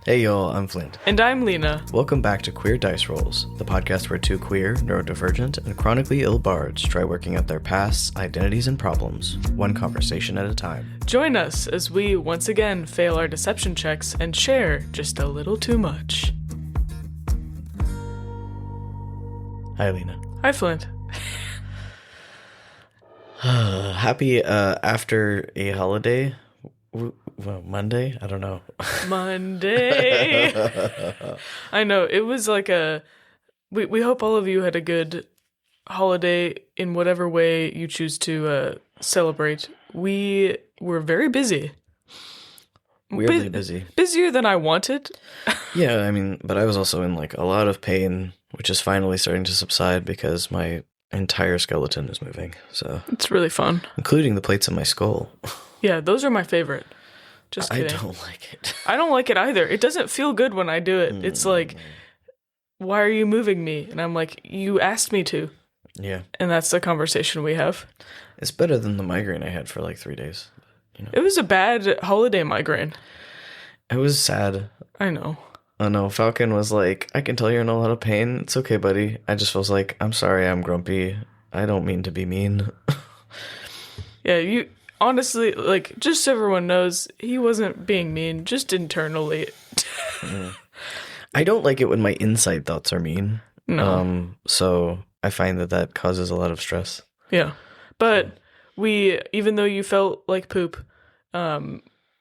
Hey y'all, I'm Flint. And I'm Lena. Welcome back to Queer Dice Rolls, the podcast where two queer, neurodivergent, and chronically ill bards try working out their pasts, identities, and problems, one conversation at a time. Join us as we once again fail our deception checks and share just a little too much. Hi, Lena. Hi, Flint. Happy after a holiday. Well, Monday? I don't know. Monday. I know, it was like we hope all of you had a good holiday in whatever way you choose to celebrate. We were very busy. Weirdly busy. Busier than I wanted. Yeah, I mean, but I was also in like a lot of pain, which is finally starting to subside because my entire skeleton is moving. So It's really fun. including the plates in my skull. Yeah, those are my favorite. Just I kidding. don't like it. I don't like it either. It doesn't feel good when I do it. It's like, why are you moving me? And I'm like, you asked me to. Yeah. And that's the conversation we have. It's better than the migraine I had for like 3 days. It was a bad holiday migraine. It was sad. I know. Oh no, Falcon was like, I can tell you're in a lot of pain. It's okay, buddy. I just was like, I'm sorry, I'm grumpy. I don't mean to be mean. Yeah, you honestly, like, just so everyone knows, he wasn't being mean, just internally. I don't like it when my inside thoughts are mean. No. So I find that causes a lot of stress. Yeah. But even though you felt like poop,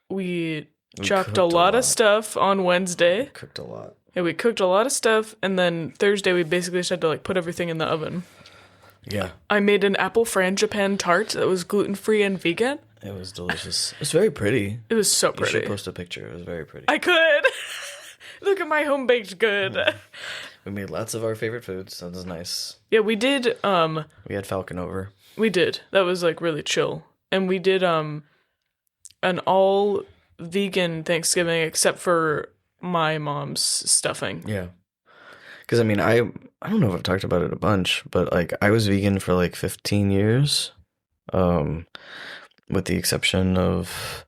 we chopped cooked a a lot lot. of stuff on Wednesday. Cooked a lot. Yeah, we cooked a lot of stuff, and then Thursday we basically just had to like put everything in the oven. Yeah, I made an apple frangipane tart that was gluten-free and vegan. it was delicious. It was very pretty. It was so You pretty. should post a picture. It was very pretty. I could. Look at my home-baked good. We made lots of our favorite foods. That was nice. Yeah, we did. We had Falcon over. We did. That was like really chill. And we did an all vegan Thanksgiving except for my mom's stuffing. Yeah. Because, I mean, I don't know if I've talked about it a bunch, but, like, I was vegan for, like, 15 years, with the exception of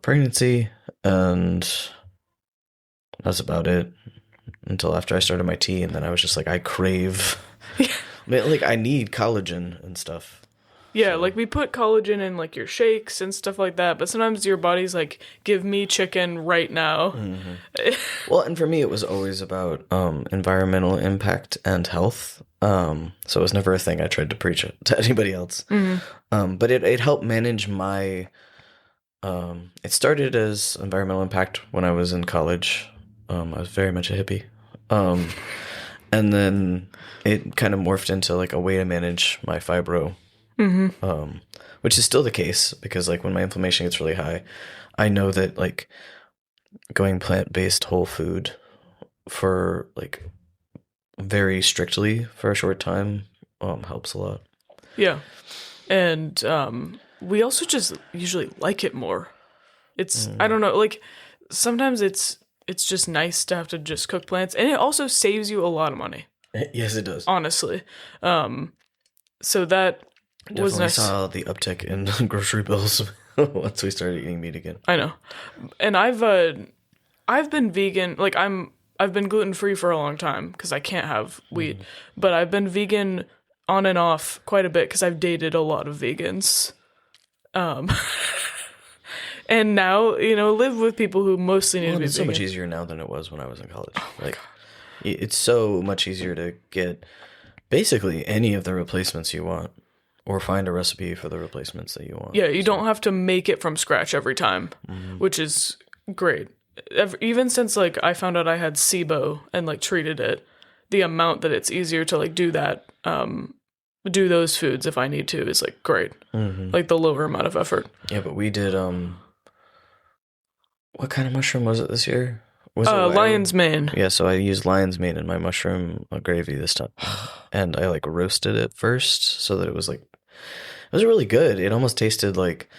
pregnancy, and that's about it until after I started my tea, and then I was just like, I crave... I mean, like, I need collagen and stuff. Yeah, like we put collagen in like your shakes and stuff like that, but sometimes your body's like, give me chicken right now. Well, and for me, it was always about environmental impact and health. So it was never a thing I tried to preach it to anybody else. But it helped manage my. It started as environmental impact when I was in college. I was very much a hippie, and then it kind of morphed into like a way to manage my fibro. Which is still the case because like when my inflammation gets really high, I know that like going plant-based whole food for like very strictly for a short time helps a lot. Yeah. And we also just usually like it more. It's I don't know, like sometimes it's just nice to have to just cook plants, and it also saves you a lot of money. Yes, it does. Honestly. So that was Definitely nice. saw the uptick in grocery bills once we started eating meat again. I know. And I've been vegan, like I've been gluten-free for a long time because I can't have wheat, but I've been vegan on and off quite a bit because I've dated a lot of vegans. And now, live with people who mostly need to be It's so vegan. much easier now than it was when I was in college. Like, it's so much easier to get basically any of the replacements you want, or find a recipe for the replacements that you want. Yeah, you don't have to make it from scratch every time, which is great. Even since like I found out I had SIBO and like treated it, the amount that it's easier to like do that, do those foods if I need to is like great. Like the lower amount of effort. Yeah, but we did. What kind of mushroom was it this year? Was it Lion's mane. Yeah, so I used lion's mane in my mushroom gravy this time, and I like roasted it first so that it was like. It was really good. It almost tasted like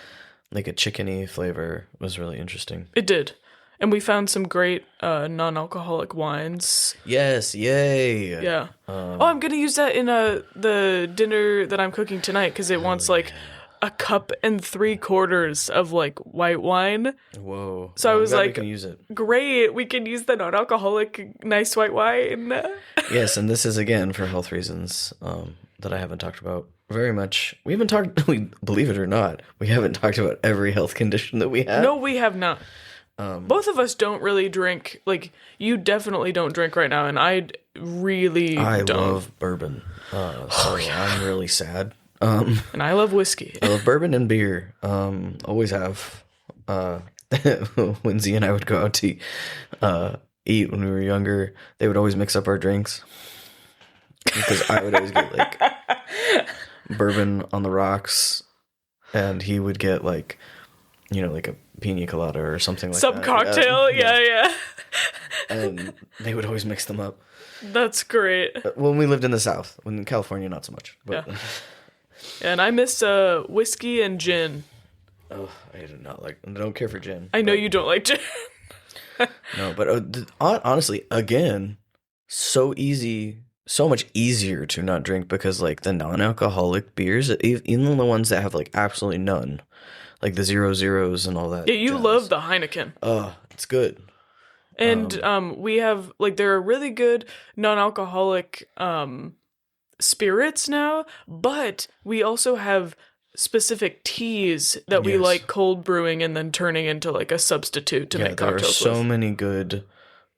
a chickeny flavor. It was really interesting. It did. And we found some great non-alcoholic wines. Yes, yay. Yeah. I'm going to use that in the dinner that I'm cooking tonight because it wants like a cup and 3/4 of like white wine. Whoa. So I I'm was glad we like, can use it. great, we can use the non-alcoholic nice white wine. Yes, and this is again for health reasons that I haven't talked about very much. We haven't talked, believe it or not, we haven't talked about every health condition that we have. No, we have not. Both of us don't really drink. Like, you definitely don't drink right now, and I really I don't. love bourbon, so I'm really sad. And I love whiskey. I love bourbon and beer. Always have. When Z and I would go out to eat when we were younger, they would always mix up our drinks because I would always get like bourbon on the rocks, and he would get like, like a pina colada or something like Some that. cocktail, yeah. And they would always mix them up. That's great. When we lived in the South, when in California, not so much. But Yeah. And I miss whiskey and gin. oh, I don't care for gin. I know you don't like gin. No, but honestly, again, so easy, so much easier to not drink because like the non-alcoholic beers, even the ones that have like absolutely none, like the 0.0s and all that. Yeah, you jazz. love the Heineken. Oh, it's good. And we have, like, there are really good non-alcoholic spirits now, but we also have specific teas that we Yes. like cold brewing and then turning into like a substitute to make There are cocktails so with. many good,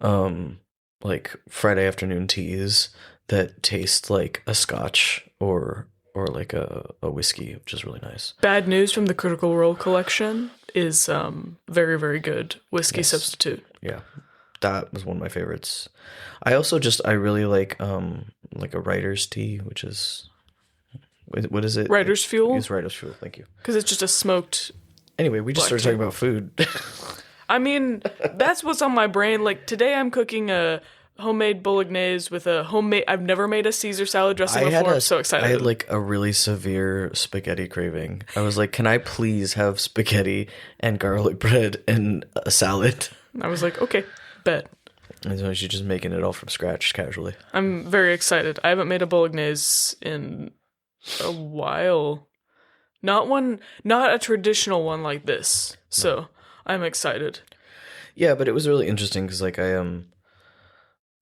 like Friday afternoon teas that taste like a scotch or like a whiskey, which is really nice. Bad News from the Critical Role collection is very, very good whiskey Yes. substitute. Yeah, that was one of my favorites. I also I really like a writer's tea, which is what is it? Writer's Fuel, It's writer's fuel. Thank you. because it's just a smoked. Anyway, we just Black started talking about food. I mean, that's what's on my brain. Like today, I'm cooking a homemade bolognese with a homemade. I've never made a Caesar salad dressing before. I'm so excited. I had like a really severe spaghetti craving. I was like, "Can I please have spaghetti and garlic bread and a salad?" I was like, okay, bet. And so she's just making it all from scratch casually. I'm very excited. I haven't made a bolognese in a while. Not a traditional one like this. So I'm excited. Yeah, but it was really interesting because like I am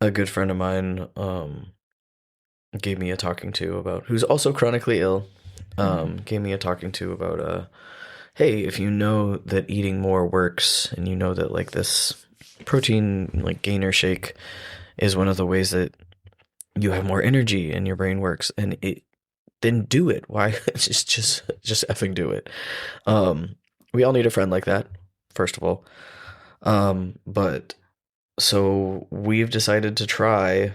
a good friend of mine gave me a talking to about who's also chronically ill. Gave me a talking to about hey, if you know that eating more works and you know that like this protein like gainer shake is one of the ways that you have more energy and your brain works, and then do it. Why just effing do it. We all need a friend like that, first of all. But so we've decided to try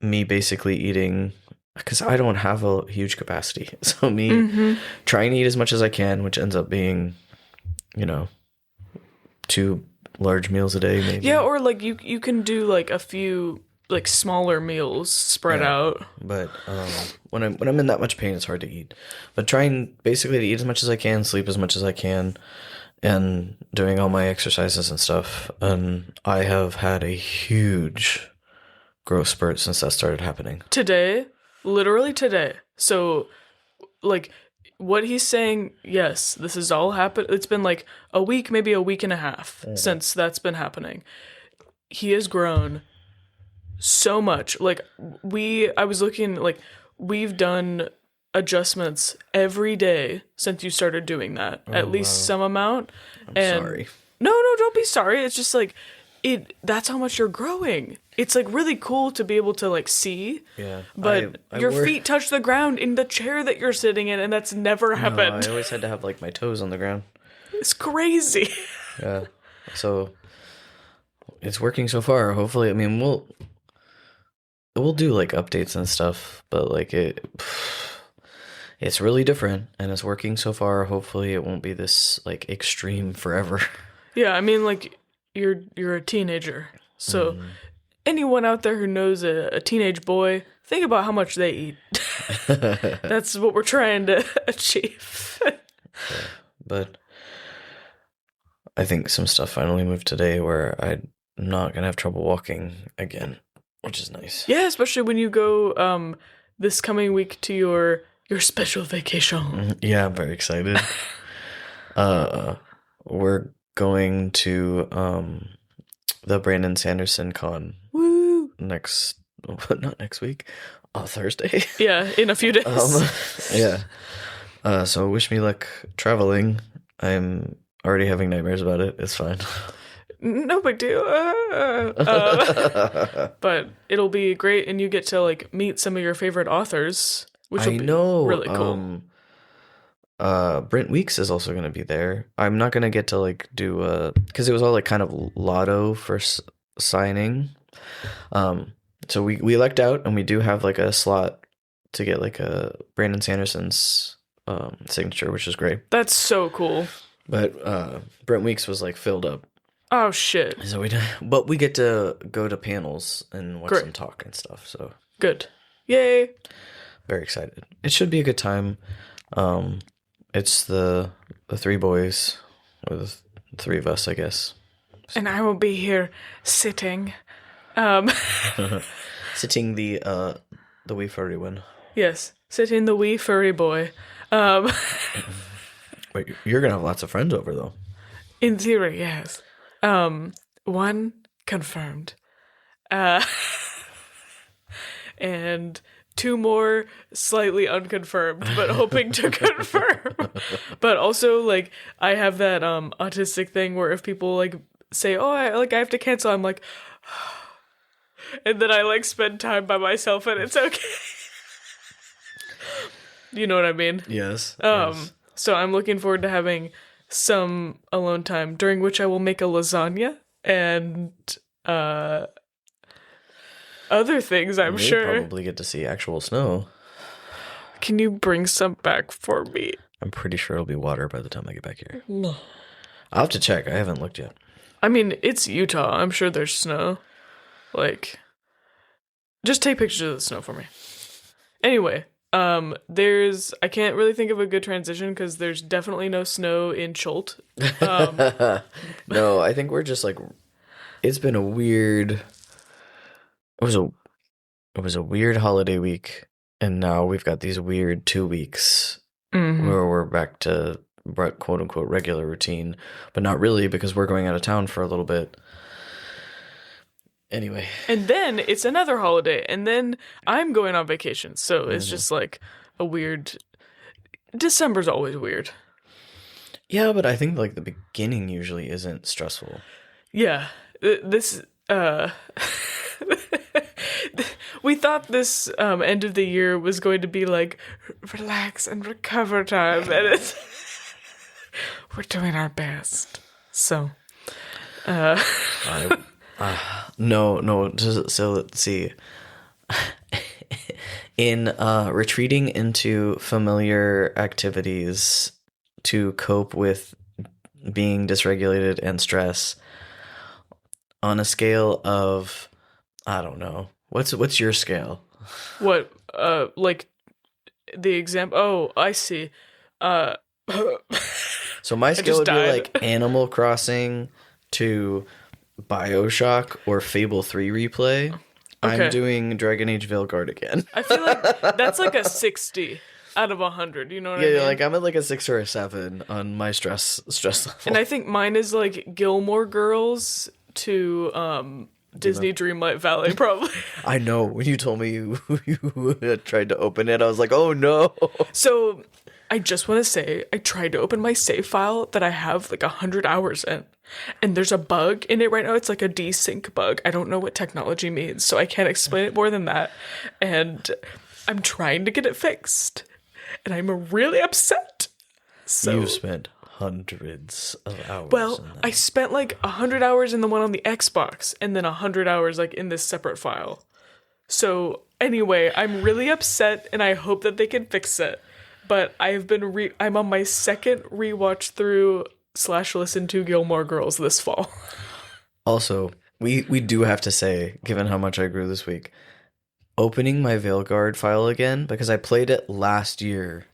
me basically eating, because I don't have a huge capacity. So me trying to eat as much as I can, which ends up being, 2 large meals a day, maybe. Yeah, or like you can do like a few like smaller meals spread out. But when I'm in that much pain, it's hard to eat. But trying basically to eat as much as I can, sleep as much as I can, and doing all my exercises and stuff. And I have had a huge growth spurt since that started happening. Today, literally today. So like what he's saying, yes, this has all happened. It's been like a week, maybe a week and a half since that's been happening. He has grown so much. Like I was looking, like we've done adjustments every day since you started doing that, at least some amount. I'm sorry. No, don't be sorry. It's just like that's how much you're growing. It's like really cool to be able to like see. Yeah. But your feet touch the ground in the chair that you're sitting in, and that's never happened. I always had to have like my toes on the ground. It's crazy. Yeah. So it's working so far. Hopefully, I mean, we'll do like updates and stuff, but like it's really different and it's working so far. Hopefully it won't be this like extreme forever. Yeah, I mean, like you're a teenager, so anyone out there who knows a teenage boy, think about how much they eat. That's what we're trying to achieve. But I think some stuff finally moved today where I'm not gonna have trouble walking again, which is nice. Yeah, especially when you go this coming week to your Your special vacation. Yeah, I'm very excited. We're going to the Brandon Sanderson con Woo! not next week, Thursday. Yeah, in a few days. Yeah. So wish me luck traveling. I'm already having nightmares about it. It's fine. No big deal. But it'll be great, and you get to like meet some of your favorite authors, which will be really cool. Brent Weeks is also going to be there. I'm not going to get to like do because it was all like kind of lotto for signing. So we lucked out, and we do have like a slot to get like a Brandon Sanderson's signature, which is great. That's so cool. But Brent Weeks was like filled up. Oh shit! So but we get to go to panels and watch some talk and stuff. So good, yay! Very excited. It should be a good time. It's the three boys, or the three of us, I guess. So. And I will be here sitting, sitting the wee furry one. Yes, sitting the wee furry boy. Wait, you're gonna have lots of friends over though. In theory, yes. One confirmed. And two more slightly unconfirmed, but hoping to confirm. But also, like, I have that autistic thing where if people like say, "Oh, I have to cancel," I'm like, and then I like spend time by myself, and it's okay. You know what I mean? Yes. So I'm looking forward to having some alone time during which I will make a lasagna and other things, I'm sure. Probably get to see actual snow. Can you bring some back for me? I'm pretty sure it'll be water by the time I get back here. No. I'll have to check. I haven't looked yet. I mean, it's Utah. I'm sure there's snow. Like, just take pictures of the snow for me. Anyway, I can't really think of a good transition because there's definitely no snow in Cholt. No, I think we're just like, it's been a weird, it was a weird holiday week, and now we've got these weird 2 weeks where we're back to quote unquote regular routine, but not really because we're going out of town for a little bit. Anyway. And then it's another holiday, and then I'm going on vacation. So it's just like a weird. December's always weird. Yeah, but I think like the beginning usually isn't stressful. Yeah. This we thought this end of the year was going to be like relax and recover time, and we're doing our best. So No. So let's see. In retreating into familiar activities to cope with being dysregulated and stress, on a scale of, I don't know, what's your scale? What? Like the example? Oh, I see. So my scale would be like Animal Crossing to BioShock or Fable 3 replay. Okay. I'm doing Dragon Age Veilguard again. I feel like that's like a 60 out of 100. You know what I mean? Yeah, like I'm at like a 6 or a 7 on my stress level. And I think mine is like Gilmore Girls to Disney Dreamlight Valley, probably. I know. When you told me you tried to open it, I was like, oh no. So I just want to say, I tried to open my save file that I have like 100 hours in. And there's a bug in it right now. It's like a desync bug. I don't know what technology means, so I can't explain it more than that. And I'm trying to get it fixed. And I'm really upset. So you've spent hundreds of hours. Well, I spent like 100 hours in the one on the Xbox, and then 100 hours like in this separate file. So anyway, I'm really upset, and I hope that they can fix it. But I'm on my second rewatch through / listen to Gilmore Girls this fall. Also, we do have to say, given how much I grew this week, opening my Veilguard file again, because I played it last year,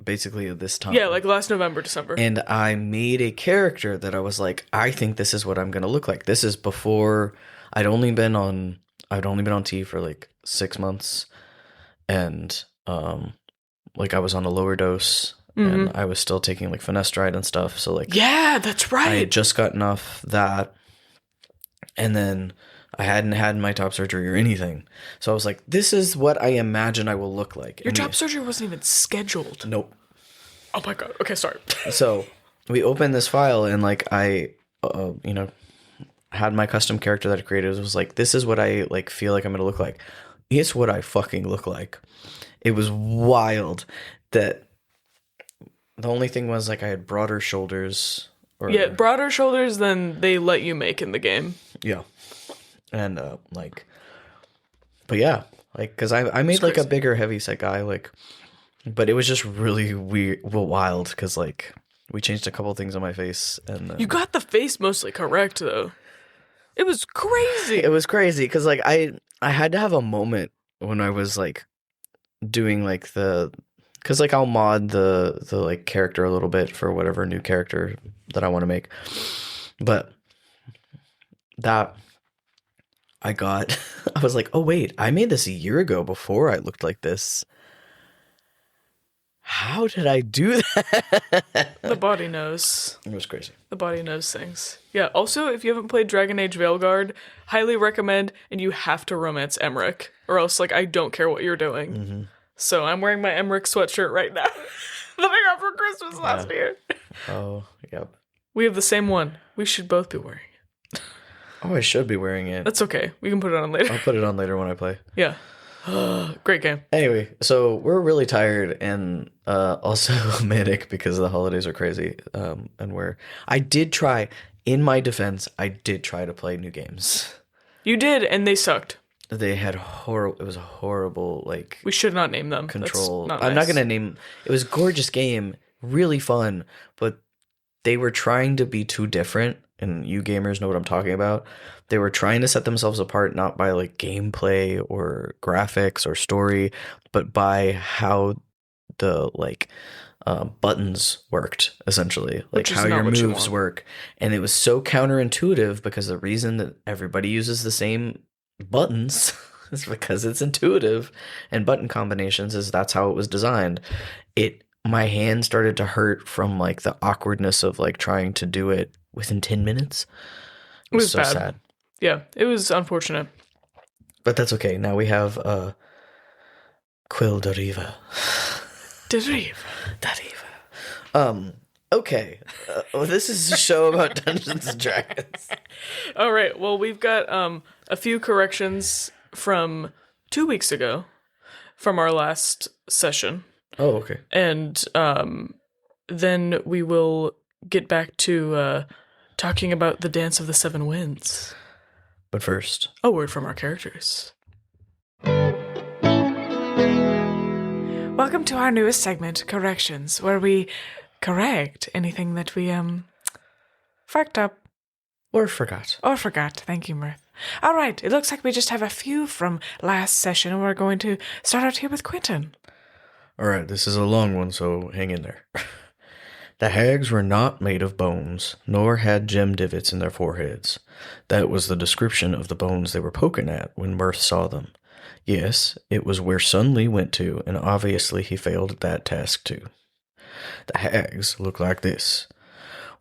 basically at this time. Yeah, like last November, December. And I made a character that I was like, I think this is what I'm going to look like. This is before I'd only been on T for like 6 months. And like I was on a lower dose and I was still taking like finasteride and stuff. So like Yeah, that's right. I had just gotten off that, and then I hadn't had my top surgery or anything. So I was like, this is what I imagine I will look like. Your top surgery wasn't even scheduled. Nope. Oh my god. Okay, sorry. So we opened this file, and like I, had my custom character that I created. It was like, this is what I like feel like I'm gonna look like. It's what I fucking look like. It was wild that the only thing was like I had broader shoulders. Yeah, broader shoulders than they let you make in the game. Yeah. And but yeah, like, because I made like a bigger heavyset guy, like, but it was just really weird, wild, because like we changed a couple things on my face, and You got the face mostly correct though. It was crazy. it was crazy because like I had to have a moment when I was like doing like because like I'll mod the like character a little bit for whatever new character that I want to make, but that I was like, oh wait, I made this a year ago before I looked like this. How did I do that? The body knows. It was crazy. The body knows things. Yeah, also, if you haven't played Dragon Age Veilguard, highly recommend, and you have to romance Emmerich, or else, like, I don't care what you're doing. Mm-hmm. So I'm wearing my Emmerich sweatshirt right now that I got for Christmas last year. Oh, yep. We have the same one. We should both be wearing it. Oh, I should be wearing it. That's okay. We can put it on later. I'll put it on later when I play. Yeah. Great game. Anyway, so we're really tired and also manic because the holidays are crazy. And I did try, in my defense, to play new games. You did, and they sucked. They had it was a horrible, like, We should not name them. control. That's not I'm not nice. going to name, it was a gorgeous game, really fun, but they were trying to be too different, and you gamers know what I'm talking about. They were trying to set themselves apart not by like gameplay or graphics or story, but by how the like buttons worked, essentially, like Which is how not your what you moves want. work. And it was so counterintuitive because the reason that everybody uses the same buttons is because it's intuitive, and button combinations is that's how it was designed. My hand started to hurt from like the awkwardness of like trying to do it within 10 minutes. It was so bad. sad. Yeah, it was unfortunate. But that's okay. Now we have Quill Deriva. Derive. Okay. This is a show about Dungeons and Dragons. All right. Well, we've got a few corrections from 2 weeks ago from our last session. Oh, okay. And then we will get back to talking about the Dance of the Seven Winds. But first, A word from our characters. Welcome to our newest segment, Corrections, where we correct anything that we fucked up or forgot. or forgot. Thank you, Mirth. All right, it looks like we just have a few from last session, and we're going to start out here with Quentin. All right, this is a long one, so hang in there. The hags were not made of bones, nor had gem divots in their foreheads. That was the description of the bones they were poking at when Mirth saw them. Yes, it was where Sun Li went to, and obviously he failed at that task too. The hags look like this.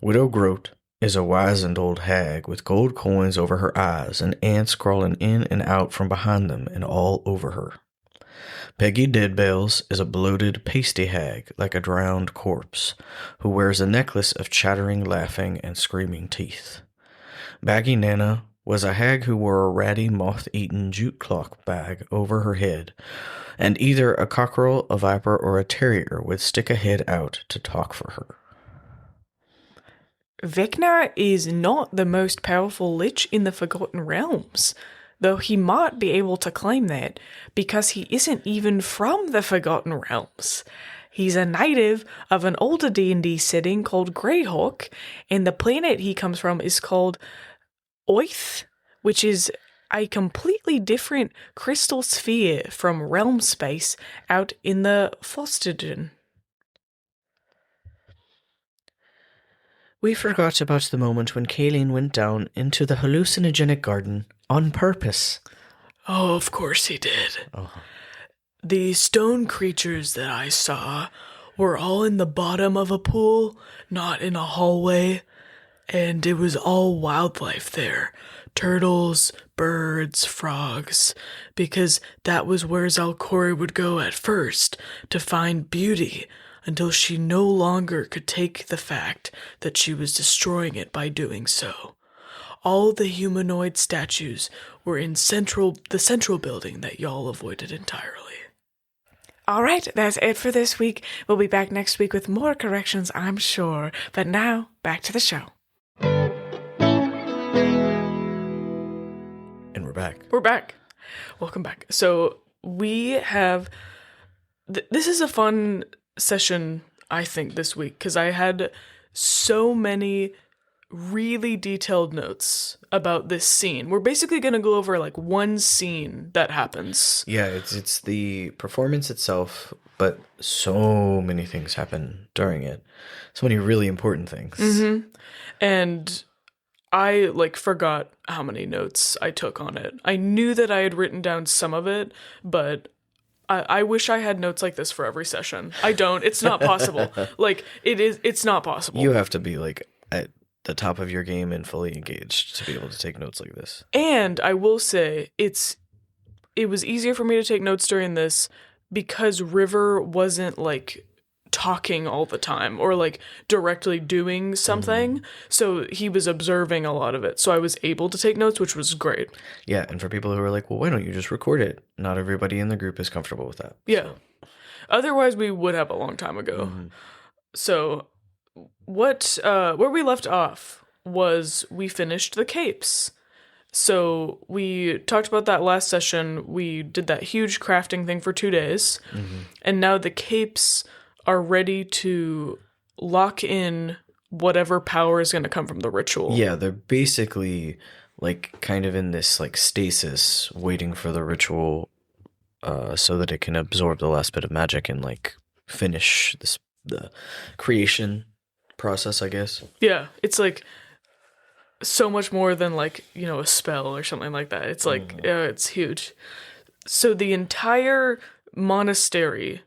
Widow Groat is a wizened old hag with gold coins over her eyes and ants crawling in and out from behind them and all over her. Peggy Deadbells is a bloated, pasty hag like a drowned corpse, who wears a necklace of chattering, laughing, and screaming teeth. Baggy Nana was a hag who wore a ratty, moth-eaten jute clock bag over her head, and either a cockerel, a viper, or a terrier would stick a head out to talk for her. Vecna is not the most powerful lich in the Forgotten Realms, though he might be able to claim that because he isn't even from the Forgotten Realms. He's a native of an older D&D setting called Greyhawk, and the planet he comes from is called Oith, which is a completely different crystal sphere from realm space out in the Fosterden. We forgot about the moment when Kayleen went down into the hallucinogenic garden on purpose. Oh, of course he did. Oh. The stone creatures that I saw were all in the bottom of a pool, not in a hallway, and it was all wildlife there. Turtles, birds, frogs, because that was where Zalcori would go at first to find beauty until she no longer could take the fact that she was destroying it by doing so. All the humanoid statues were in the central building that y'all avoided entirely. All right, that's it for this week. We'll be back next week with more corrections, I'm sure. But now, back to the show. And we're back. We're back. Welcome back. So we have... this is a fun session, I think, this week, because I had so many really detailed notes about this scene. We're basically going to go over like one scene that happens. Yeah, it's the performance itself, but so many things happen during it. So many really important things. Mm-hmm. And I like forgot how many notes I took on it. I knew that I had written down some of it, but I wish I had notes like this for every session. I don't. It's not possible. It's not possible. You have to be like at the top of your game and fully engaged to be able to take notes like this. And I will say it was easier for me to take notes during this because River wasn't like talking all the time or like directly doing something. So he was observing a lot of it. So I was able to take notes, which was great. Yeah, and for people who are like, well, why don't you just record it? Not everybody in the group is comfortable with that. Yeah. So. Otherwise, we would have a long time ago. Mm-hmm. So where we left off was we finished the capes. So we talked about that last session. We did that huge crafting thing for 2 days. Mm-hmm. And now the capes are ready to lock in whatever power is going to come from the ritual. Yeah, they're basically like kind of in this like stasis waiting for the ritual so that it can absorb the last bit of magic and like finish the creation process, I guess. Yeah, it's like so much more than like, you know, a spell or something like that. It's like, it's huge. So the entire monastery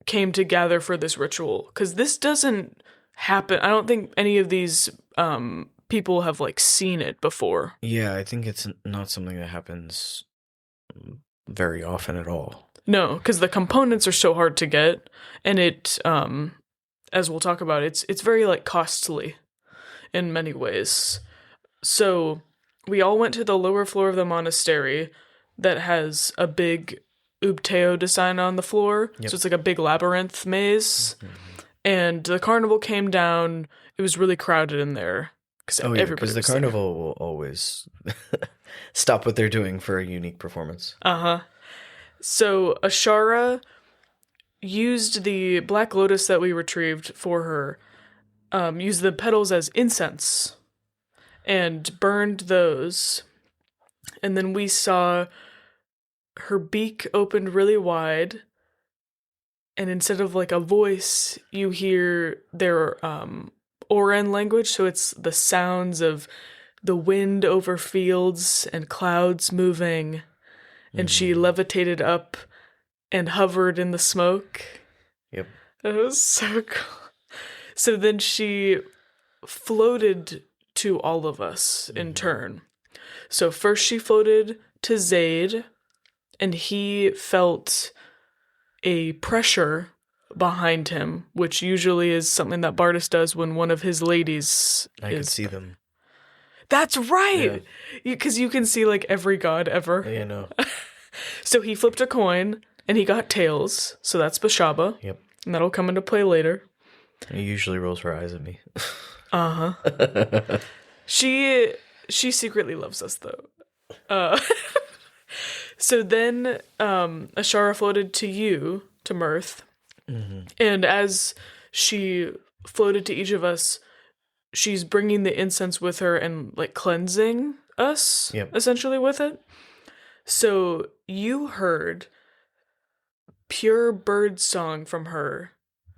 came to gather for this ritual because this doesn't happen. I don't think any of these people have like seen it before. Yeah, I think it's not something that happens very often at all. No, because the components are so hard to get, and it, as we'll talk about, it's very like costly in many ways. So we all went to the lower floor of the monastery that has a big Ubteo design on the floor. Yep. So it's like a big labyrinth maze. Mm-hmm. And the carnival came down. It was really crowded in there. Because the carnival will always stop what they're doing for a unique performance. Uh-huh. So Ashara used the Black Lotus that we retrieved for her, used the petals as incense and burned those. And then we saw her beak opened really wide, and instead of like a voice, you hear their Oren language, so it's the sounds of the wind over fields and clouds moving, and she levitated up and hovered in the smoke. Yep. It was so cool. So then she floated to all of us in turn. So first she floated to Zaid, and he felt a pressure behind him, which usually is something that Bartis does when one of his ladies I could see them. That's right! Because you can see, like, every god ever. Yeah, no. So he flipped a coin, and he got tails, so that's Bashaba. Yep. And that'll come into play later. He usually rolls her eyes at me. Uh-huh. She secretly loves us, though. So then Ashara floated to you, to Mirth, and as she floated to each of us, she's bringing the incense with her and like cleansing us, essentially, with it. So you heard pure bird song from her,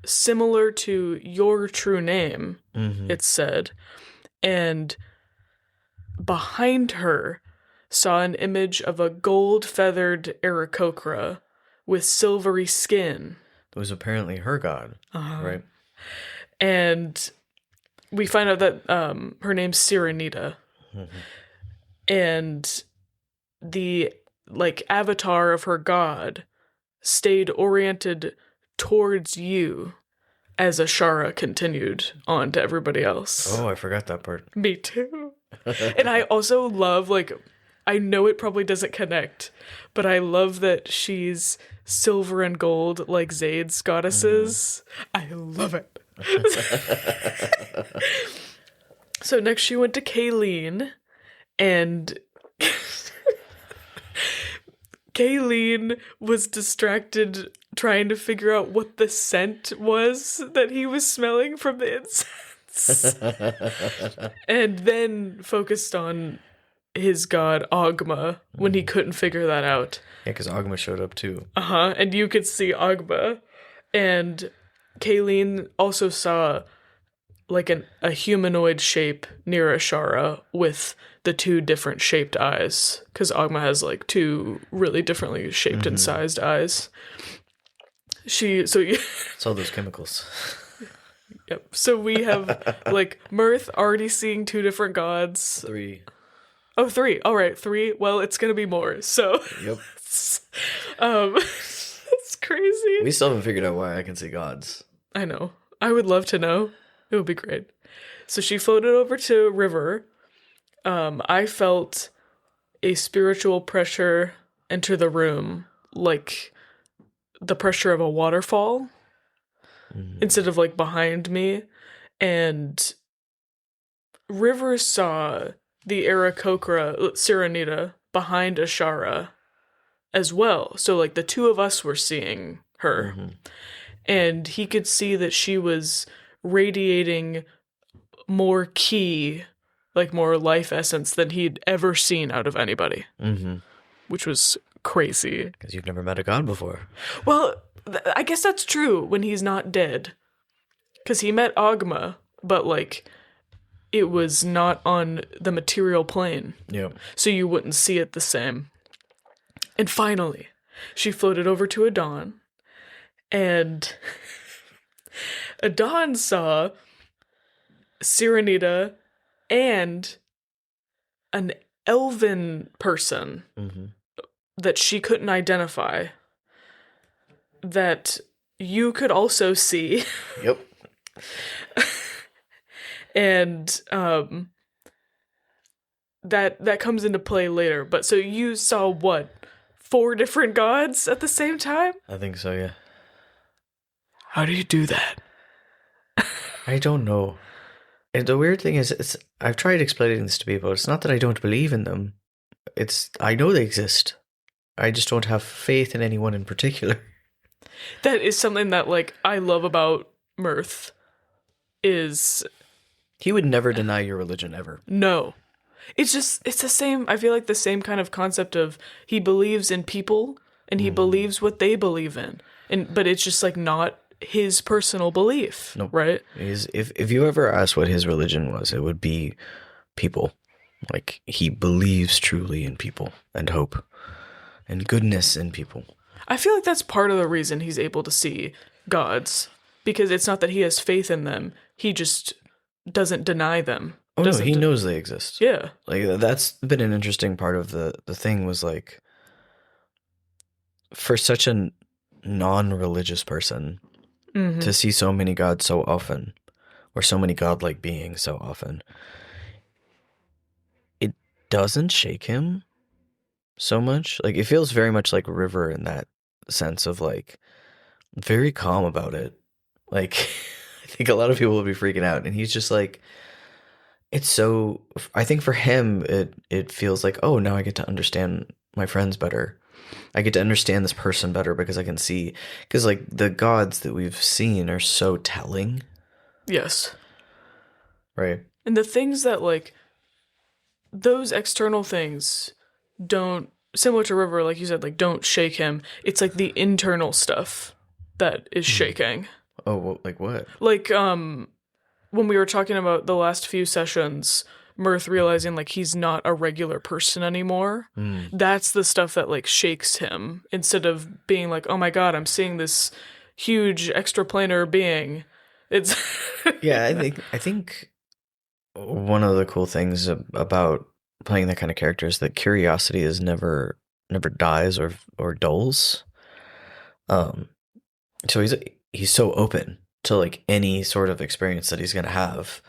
similar to your true name, it said, and behind her saw an image of a gold-feathered Aarakocra with silvery skin. It was apparently her god, right? And we find out that her name's Sirenita. And the avatar of her god stayed oriented towards you as Ashara continued on to everybody else. Oh, I forgot that part. Me too. And I also love, I know it probably doesn't connect, but I love that she's silver and gold like Zayd's goddesses. I love it. So next she went to Kayleen, and Kayleen was distracted trying to figure out what the scent was that he was smelling from the incense. And then focused on his god Ogma when he couldn't figure that out. Yeah, because Ogma showed up too. And you could see Ogma. And Kayleen also saw a humanoid shape near Ashara with the two different shaped eyes, because Ogma has two really differently shaped and sized eyes. It's all those chemicals. Yep. So we have Mirth already seeing two different gods. 3. Oh, 3. All right, 3. Well, it's gonna be more. So. Yep. It's crazy. We still haven't figured out why I can see gods. I know. I would love to know. It would be great. So she floated over to River. I felt a spiritual pressure enter the room, like the pressure of a waterfall, instead of behind me. And River saw the Aarakocra, Sirenita, behind Ashara as well. So the two of us were seeing her. And he could see that she was radiating more ki, more life essence than he'd ever seen out of anybody. Which was crazy. Because you've never met a god before. Well, I guess that's true when he's not dead. Because he met Ogma, but it was not on the material plane. Yeah. So you wouldn't see it the same. And finally, she floated over to Adon, and Adon saw Sirenita and an elven person that she couldn't identify, that you could also see. Yep. And that comes into play later. But so you saw what? 4 different gods at the same time? I think so, yeah. How do you do that? I don't know. And the weird thing is, I've tried explaining this to people. It's not that I don't believe in them. I know they exist. I just don't have faith in anyone in particular. That is something that I love about Mirth. Is he would never deny your religion ever. No. It's the same, I feel the same kind of concept of he believes in people and he believes what they believe in. But it's just not his personal belief, nope. Right? If you ever asked what his religion was, it would be people. He believes truly in people and hope and goodness in people. I feel that's part of the reason he's able to see gods, because it's not that he has faith in them, he just doesn't deny them. Oh no, he knows they exist. Yeah. That's been an interesting part of the thing was for such a non-religious person to see so many gods so often, or so many godlike beings so often, it doesn't shake him so much. It feels very much like River in that sense of very calm about it. I think a lot of people would be freaking out, and he's just it's so, I think for him, it feels oh, now I get to understand my friends better. I get to understand this person better because I can see, because the gods that we've seen are so telling. Yes. Right. And the things that those external things don't, similar to River, like you said, don't shake him. It's the internal stuff that is shaking. Oh, well, what? When we were talking about the last few sessions, Mirth realizing like he's not a regular person anymore. That's the stuff that like shakes him, instead of being like, oh my god, I'm seeing this huge extraplanar being. It's Yeah, I think one of the cool things about playing that kind of character is that curiosity is never dies or dulls. So he's so open to like any sort of experience that he's gonna have,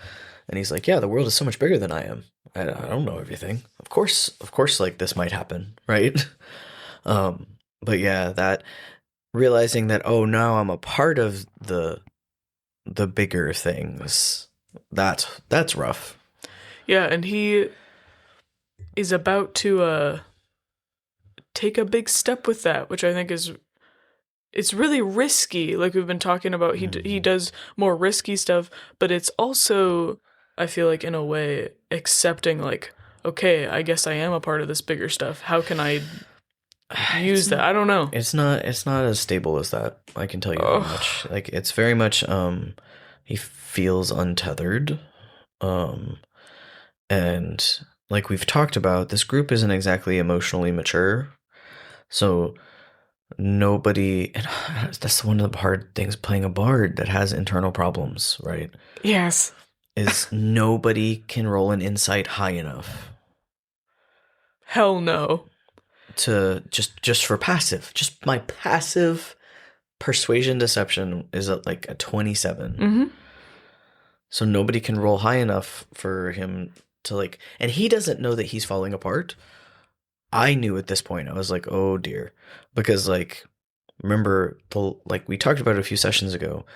and he's like, yeah, the world is so much bigger than I am. I don't know everything. Of course, like this might happen, right? But yeah, that realizing that, oh, now I'm a part of the bigger things. That's rough. Yeah, and he is about to take a big step with that, which I think is, it's really risky. Like we've been talking about, he does more risky stuff, but it's also, I feel like, in a way, accepting like, okay, I guess I am a part of this bigger stuff. How can I use that? I don't know. It's not as stable as that. I can tell you that much. Like it's very much he feels untethered. And like we've talked about, this group isn't exactly emotionally mature. So nobody, and that's one of the hard things playing a bard that has internal problems, right? Yes. Is nobody can roll an insight high enough. Hell no. To just for passive. Just my passive persuasion deception is at like a 27. Mm-hmm. So nobody can roll high enough for him to like, and he doesn't know that he's falling apart. I knew at this point. I was like, oh dear. Because like, remember like we talked about it a few sessions ago,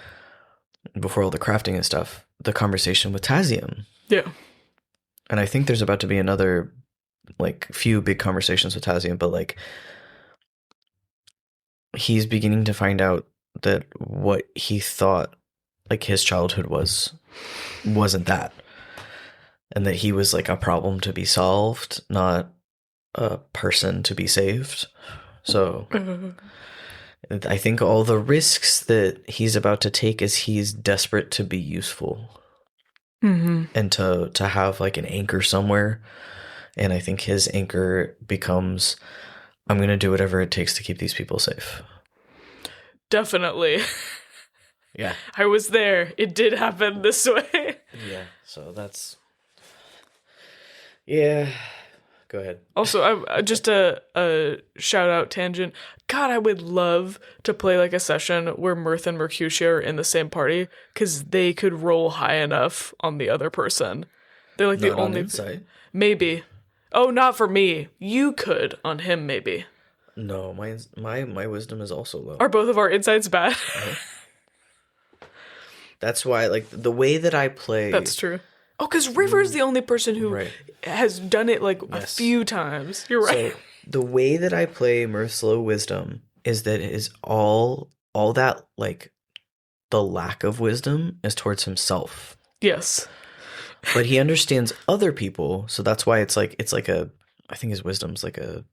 before all the crafting and stuff, the conversation with Tazium. Yeah. And I think there's about to be another like few big conversations with Tazium, but like he's beginning to find out that what he thought like his childhood wasn't that. And that he was like a problem to be solved, not a person to be saved. So I think all the risks that he's about to take is he's desperate to be useful. Mm-hmm. And to have like an anchor somewhere. And I think his anchor becomes, I'm going to do whatever it takes to keep these people safe. Definitely. Yeah. I was there. It did happen this way. Yeah. So that's, yeah. Go ahead. Also, I just a shout out tangent. God, I would love to play like a session where Mirth and Mercutio are in the same party, because they could roll high enough on the other person. They're like Not the only insight. Maybe. Oh, not for me. You could on him, maybe. No, my wisdom is also low. Are both of our insights bad? That's why, like, the way that I play. That's true. Oh, because River's the only person who Right. has done it like a Yes. few times. You're right. So the way that I play Mirth's low wisdom is that is all that like the lack of wisdom is towards himself. Yes. But he understands other people, so that's why it's like a, I think his wisdom's like a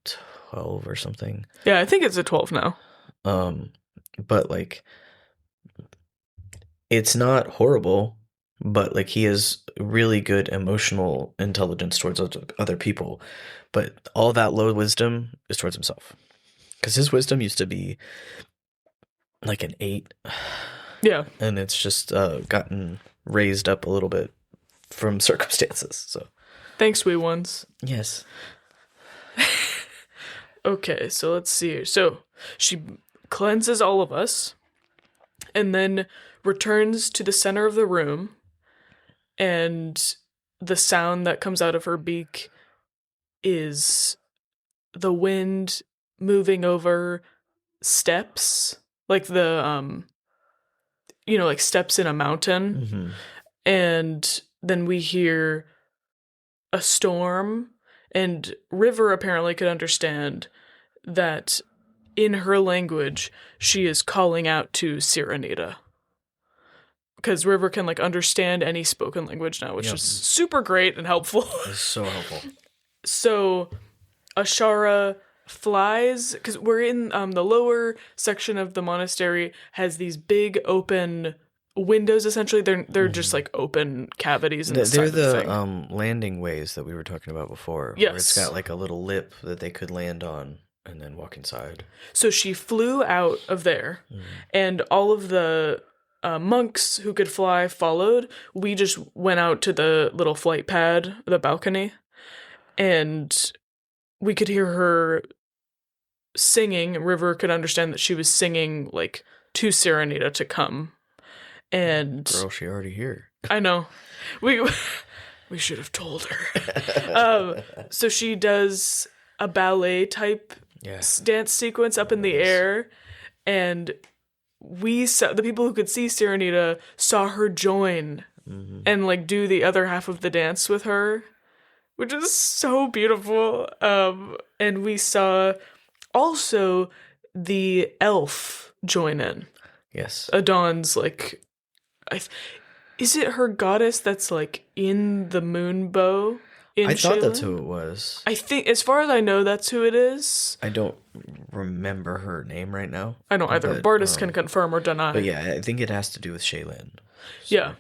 12 or something. Yeah, I think it's a 12 now. But like it's not horrible, but like he has really good emotional intelligence towards other people, but all that low wisdom is towards himself. Because his wisdom used to be like an 8. Yeah. And it's just gotten raised up a little bit from circumstances. So Thanks, wee ones. yes. Okay, so let's see here. So she cleanses all of us and then returns to the center of the room, and the sound that comes out of her beak is the wind moving over steps, like the like steps in a mountain. Mm-hmm. And then we hear a storm, and River apparently could understand that in her language she is calling out to Sirenita, because River can like understand any spoken language now, which Yep. is super great and helpful. It's so helpful. So Ashara flies, because we're in the lower section of the monastery, has these big open windows essentially. They're just like open cavities in the They're side of the thing. landing ways that we were talking about before. Where it's Yes. got like a little lip that they could land on and then walk inside. So she flew out of there, and all of the monks who could fly followed. We just went out to the little flight pad, the balcony, and we could hear her singing. River could understand that she was singing like to Serenita to come. And Girl, she already here. I know. We should have told her. So she does a ballet type dance sequence up in the air, and we saw the people who could see Serenita saw her join and like do the other half of the dance with her, which is so beautiful. And we saw also the elf join in. Yes. Adon's like, is it her goddess that's like in the moon bow? I thought that's who it was. I think, as far as I know, that's who it is. I don't remember her name right now. I don't either. Bardis can confirm or deny. But yeah, I think it has to do with Shaylin. So. Yeah.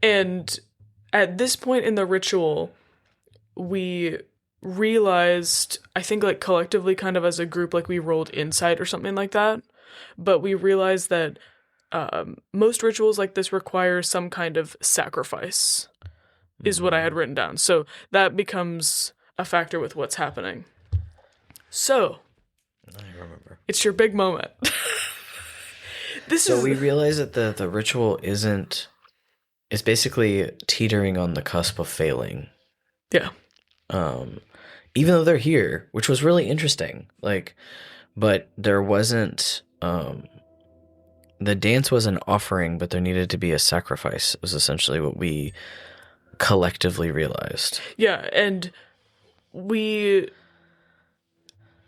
And at this point in the ritual, we realized, I think like collectively kind of as a group, like we rolled insight or something like that. But we realized that most rituals like this require some kind of sacrifice. Is what I had written down. So that becomes a factor with what's happening. So, I remember. It's your big moment. We realize that the ritual isn't... It's basically teetering on the cusp of failing. Yeah. Even though they're here, which was really interesting. But there wasn't... the dance was an offering, but there needed to be a sacrifice, was essentially what we collectively realized. Yeah, and I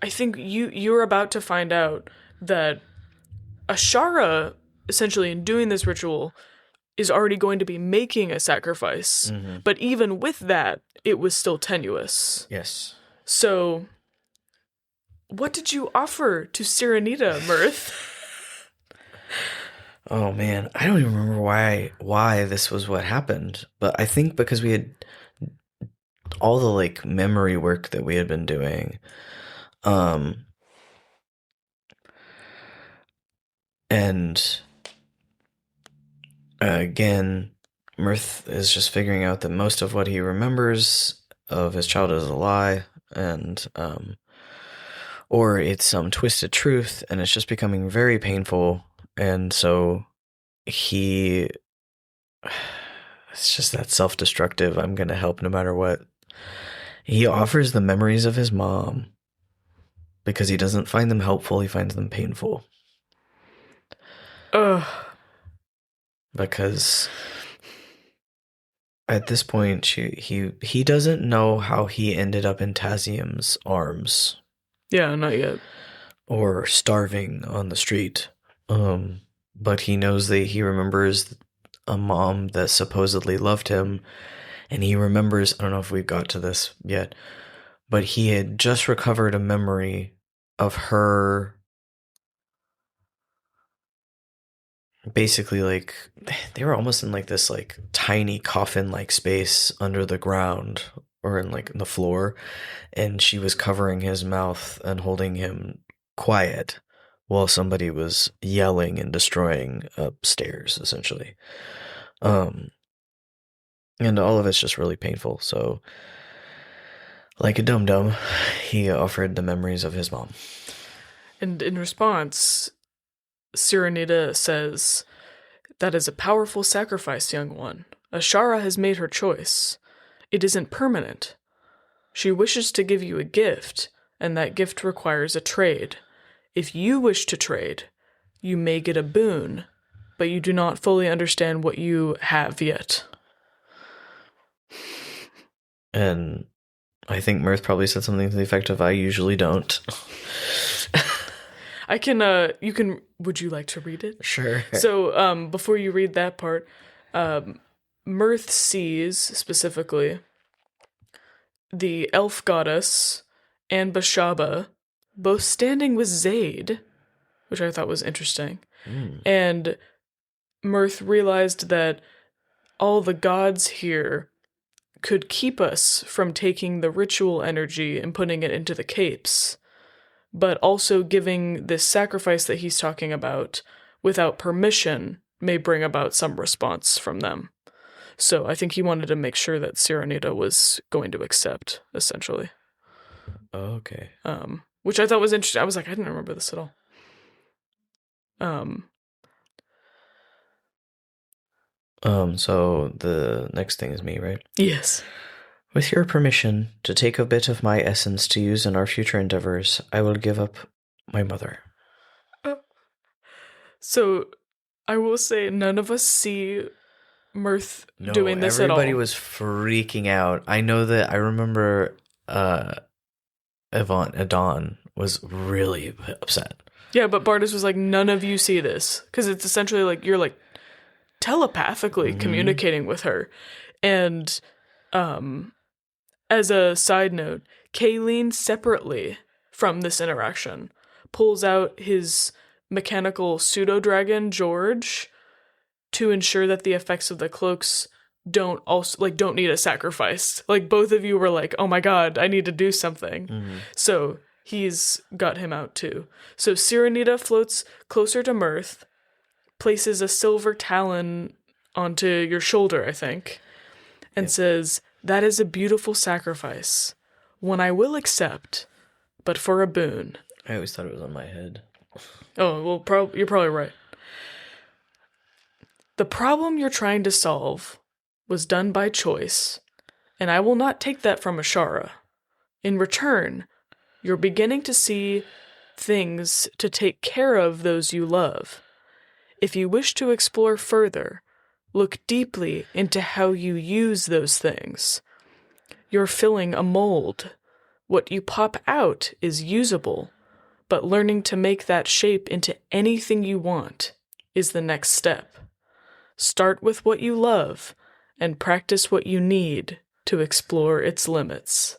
think you're about to find out that Ashara, essentially in doing this ritual, is already going to be making a sacrifice. Mm-hmm. But even with that, it was still tenuous. Yes. So, what did you offer to Serenita, Mirth? Oh man, I don't even remember why this was what happened, but I think because we had all the memory work that we had been doing, and again, Mirth is just figuring out that most of what he remembers of his childhood is a lie, and or it's some twisted truth, and it's just becoming very painful. And so it's just that self-destructive, I'm going to help no matter what. He offers the memories of his mom because he doesn't find them helpful, he finds them painful. Ugh. Because at this point, he doesn't know how he ended up in Tazium's arms. Yeah, not yet. Or starving on the street. But he knows that he remembers a mom that supposedly loved him, and he remembers, I don't know if we've got to this yet, but he had just recovered a memory of her basically they were almost in this tiny coffin space under the ground or in the floor, and she was covering his mouth and holding him quiet while somebody was yelling and destroying upstairs, essentially. And all of it's just really painful. So, like a dum-dum, he offered the memories of his mom. And in response, Serenita says, "That is a powerful sacrifice, young one. Ashara has made her choice. It isn't permanent. She wishes to give you a gift, and that gift requires a trade. If you wish to trade, you may get a boon, but you do not fully understand what you have yet." And I think Mirth probably said something to the effect of, "I usually don't." Would you like to read it? Sure. So, before you read that part, Mirth sees, specifically, the elf goddess and Bashaba both standing with Zaid, which I thought was interesting. And Mirth realized that all the gods here could keep us from taking the ritual energy and putting it into the capes, but also giving this sacrifice that he's talking about without permission may bring about some response from them. So I think he wanted to make sure that Sirenita was going to accept, essentially. Okay. Which I thought was interesting. I was like, I didn't remember this at all. So the next thing is me, right? Yes. With your permission to take a bit of my essence to use in our future endeavors, I will give up my mother. So I will say none of us see Mirth doing this at all. Everybody was freaking out. I remember Adon was really upset. Yeah, but Bartis was like, none of you see this. Because it's essentially like you're like telepathically communicating with her. And as a side note, Kayleen separately from this interaction pulls out his mechanical pseudo-dragon, George, to ensure that the effects of the cloaks don't need a sacrifice. Like, both of you were like, oh my god, I need to do something. So he's got him out too. So Sirenita floats closer to Mirth, places a silver talon onto your shoulder, I think, and says, that is a beautiful sacrifice, one I will accept, but for a boon. I always thought it was on my head. Oh, well, you're probably right. The problem you're trying to solve was done by choice, and I will not take that from Ashara. In return, you're beginning to see things to take care of those you love. If you wish to explore further, look deeply into how you use those things. You're filling a mold. What you pop out is usable, but learning to make that shape into anything you want is the next step. Start with what you love and practice what you need to explore its limits.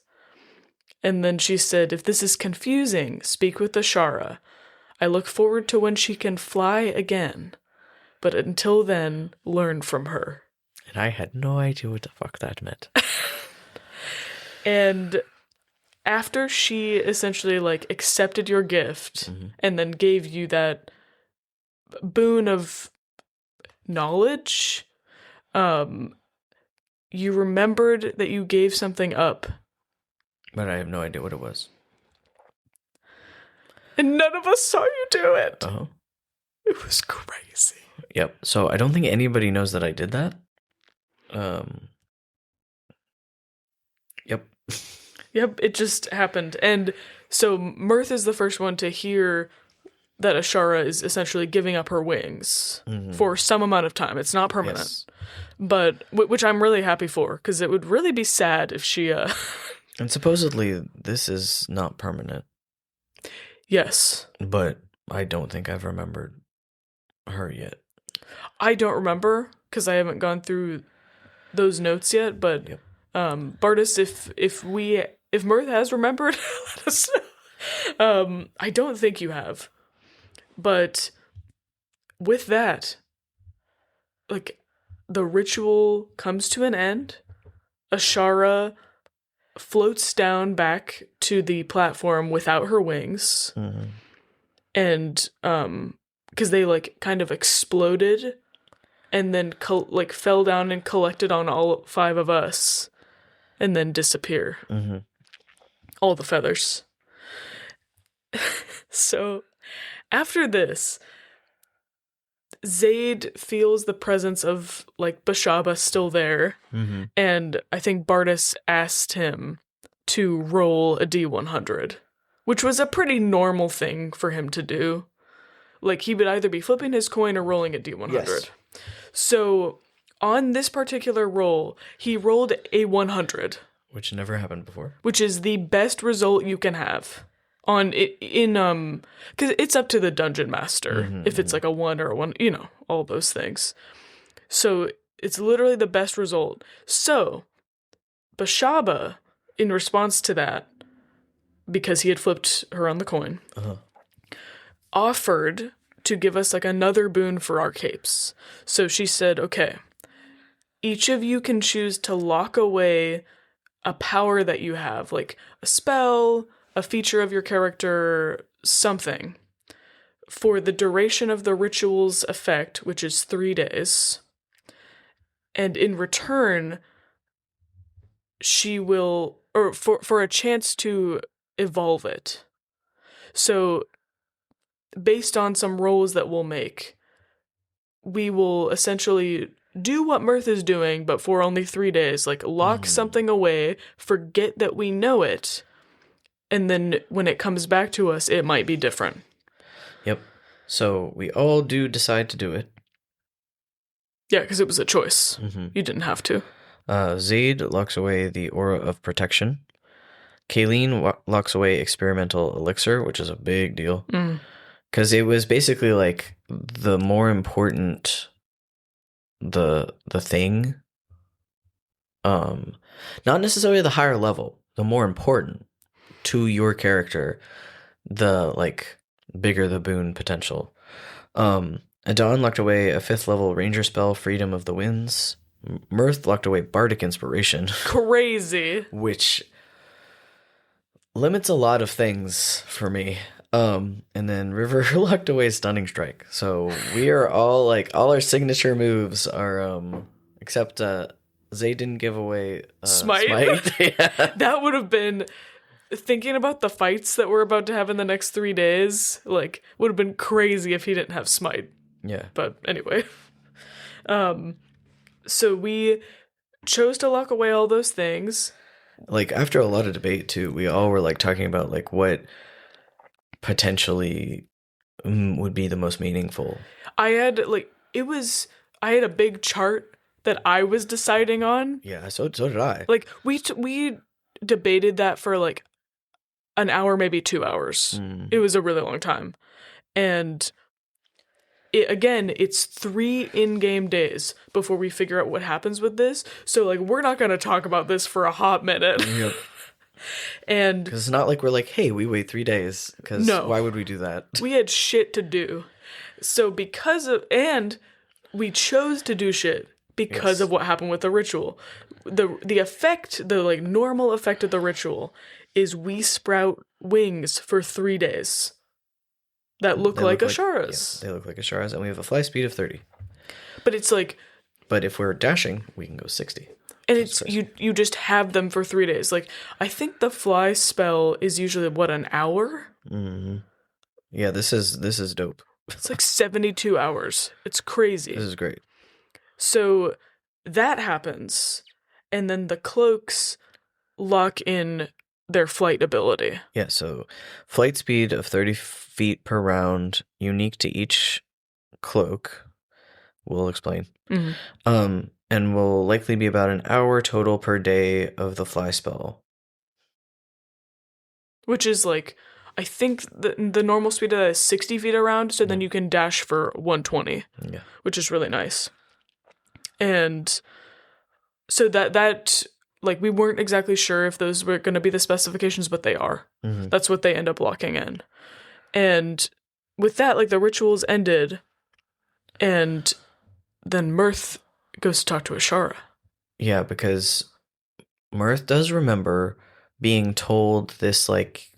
And then she said, if this is confusing, speak with Ashara. I look forward to when she can fly again. But until then, learn from her. And I had no idea what the fuck that meant. And after she essentially accepted your gift and then gave you that boon of knowledge, you remembered that you gave something up. But I have no idea what it was. And none of us saw you do it. Uh-huh. It was crazy. Yep. So I don't think anybody knows that I did that. Yep. Yep, it just happened. And so Mirth is the first one to hear that Ashara is essentially giving up her wings for some amount of time. It's not permanent. Yes. But, which I'm really happy for, because it would really be sad if she... And supposedly this is not permanent. Yes. But I don't think I've remembered her yet. I don't remember, because I haven't gone through those notes yet, but... Yep. Bartis, if Mirth has remembered, let us know. I don't think you have. But with that, the ritual comes to an end. Ashara floats down back to the platform without her wings. And because they kind of exploded and then fell down and collected on all 5 of us. And then disappear. All the feathers. So, after this, Zaid feels the presence of, Bashaba still there. And I think Bartis asked him to roll a D100. Which was a pretty normal thing for him to do. He would either be flipping his coin or rolling a D100. Yes. So... on this particular roll, he rolled a 100. Which never happened before. Which is the best result you can have. Because it's up to the dungeon master. If it's a 1 or a 1, all those things. So it's literally the best result. So, Bashaba, in response to that, because he had flipped her on the coin, offered to give us like another boon for our capes. So she said, okay, each of you can choose to lock away a power that you have, like a spell, a feature of your character, something, for the duration of the ritual's effect, which is 3 days. And in return, she will, or for a chance to evolve it. So, based on some rolls that we'll make, we will essentially do what Mirth is doing, but for only 3 days. Like, lock something away, forget that we know it, and then when it comes back to us, it might be different. Yep. So we all do decide to do it. Yeah, because it was a choice. You didn't have to. Zaid locks away the Aura of Protection. Kayleen locks away Experimental Elixir, which is a big deal. Because it was basically like the more important the thing, not necessarily the higher level, the more important to your character, the like bigger the boon potential. Adon locked away a 5th level ranger spell, Freedom of the Winds. Mirth locked away Bardic Inspiration. Crazy. Which limits a lot of things for me. And then River locked away Stunning Strike. So we are all like, all our signature moves are, except Zay didn't give away Smite. Yeah. That would have been, thinking about the fights that we're about to have in the next 3 days, like, would have been crazy if he didn't have Smite. Yeah. But anyway. So we chose to lock away all those things. Like, after a lot of debate, too, we all were, like, talking about, like, what potentially would be the most meaningful. I had a big chart that I was deciding on. Yeah, so did I. Like, we debated that for, like, an hour, maybe 2 hours. It was a really long time. And it's 3 in-game days before we figure out what happens with this. So, like, we're not going to talk about this for a hot minute. Yep. And because it's not like we're like, hey, we wait 3 days. Because why would we do that? We had shit to do. So and we chose to do shit because of what happened with the ritual. The effect, the like normal effect of the ritual is we sprout wings for 3 days that look like Ashara's. Yeah, they look like Ashara's, and we have a fly speed of 30. But it's like, but if we're dashing, we can go 60. And it's you just have them for 3 days. Like, I think the fly spell is usually an hour? Mm-hmm. Yeah, this is dope. It's like 72 hours. It's crazy. This is great. So that happens, and then the cloaks lock in their flight ability. Yeah, so flight speed of 30 feet per round, unique to each cloak. We'll explain. Mm-hmm. And will likely be about an hour total per day of the fly spell. Which is like, I think the normal speed of that is 60 feet around, so then you can dash for 120. Yeah. Which is really nice. And so that like, we weren't exactly sure if those were going to be the specifications, but they are. Mm-hmm. That's what they end up locking in. And with that, like, the rituals ended, and then Mirth goes to talk to Ashara. Yeah, because Mirth does remember being told this, like,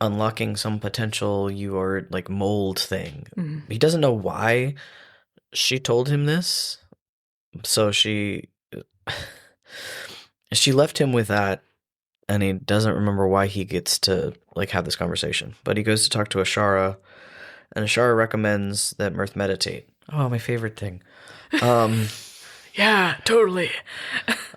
unlocking some potential you are, like, mold thing. Mm-hmm. He doesn't know why she told him this, so she left him with that, and he doesn't remember why he gets to, like, have this conversation. But he goes to talk to Ashara, and Ashara recommends that Mirth meditate. Oh, my favorite thing. Yeah, totally.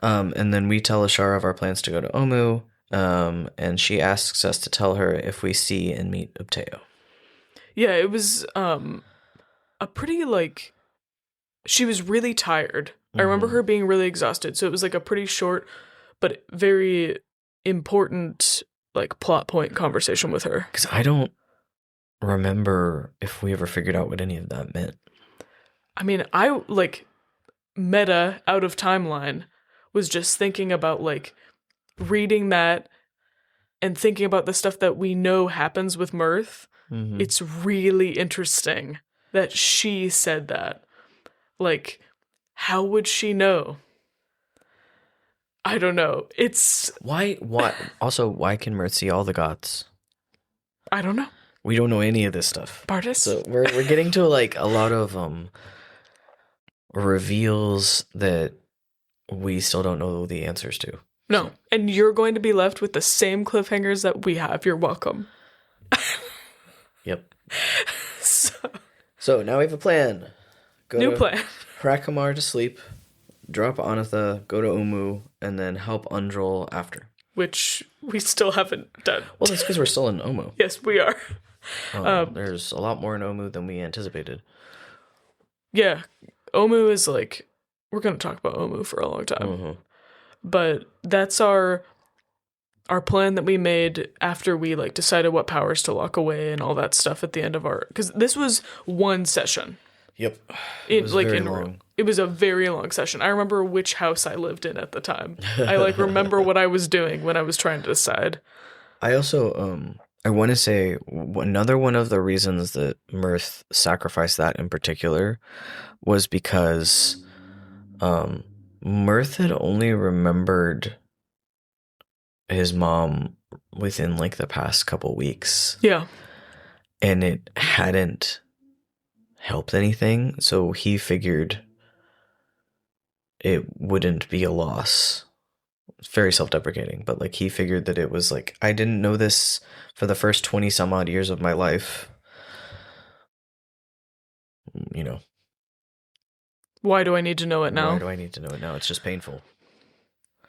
And then we tell Ashara of our plans to go to Omu, and she asks us to tell her if we see and meet Ubteo. Yeah, it was a pretty, like, she was really tired. I remember her being really exhausted, so it was like a pretty short but very important, like, plot point conversation with her. Because I don't remember if we ever figured out what any of that meant. I mean, I, like, meta out of timeline was just thinking about, like, reading that and thinking about the stuff that we know happens with Mirth, It's really interesting that she said that. Like, how would she know? I don't know. It's... Why? Also, why can Mirth see all the gods? I don't know. We don't know any of this stuff. Bartis? So we're getting to like a lot of reveals that we still don't know the answers to. No. And you're going to be left with the same cliffhangers that we have. You're welcome. Yep. So now we have a plan. New plan. Rakamar to sleep, drop Anatha, go to Umu, and then help Undrol after. Which we still haven't done. Well, that's because we're still in Omu. Yes, we are. There's a lot more in Omu than we anticipated. Yeah. Omu is like... We're going to talk about Omu for a long time. Mm-hmm. But that's our plan that we made after we like decided what powers to lock away and all that stuff at the end of our... Because this was one session. Yep. It was very long. It was a very long session. I remember which house I lived in at the time. I like remember what I was doing when I was trying to decide. I also I want to say another one of the reasons that Mirth sacrificed that in particular was because Mirth had only remembered his mom within like the past couple weeks. Yeah. And it hadn't helped anything, so he figured it wouldn't be a loss. It's very self-deprecating, but like he figured that it was like, I didn't know this for the first 20 some odd years of my life. You know. Why do I need to know it now? Why do I need to know it now? It's just painful.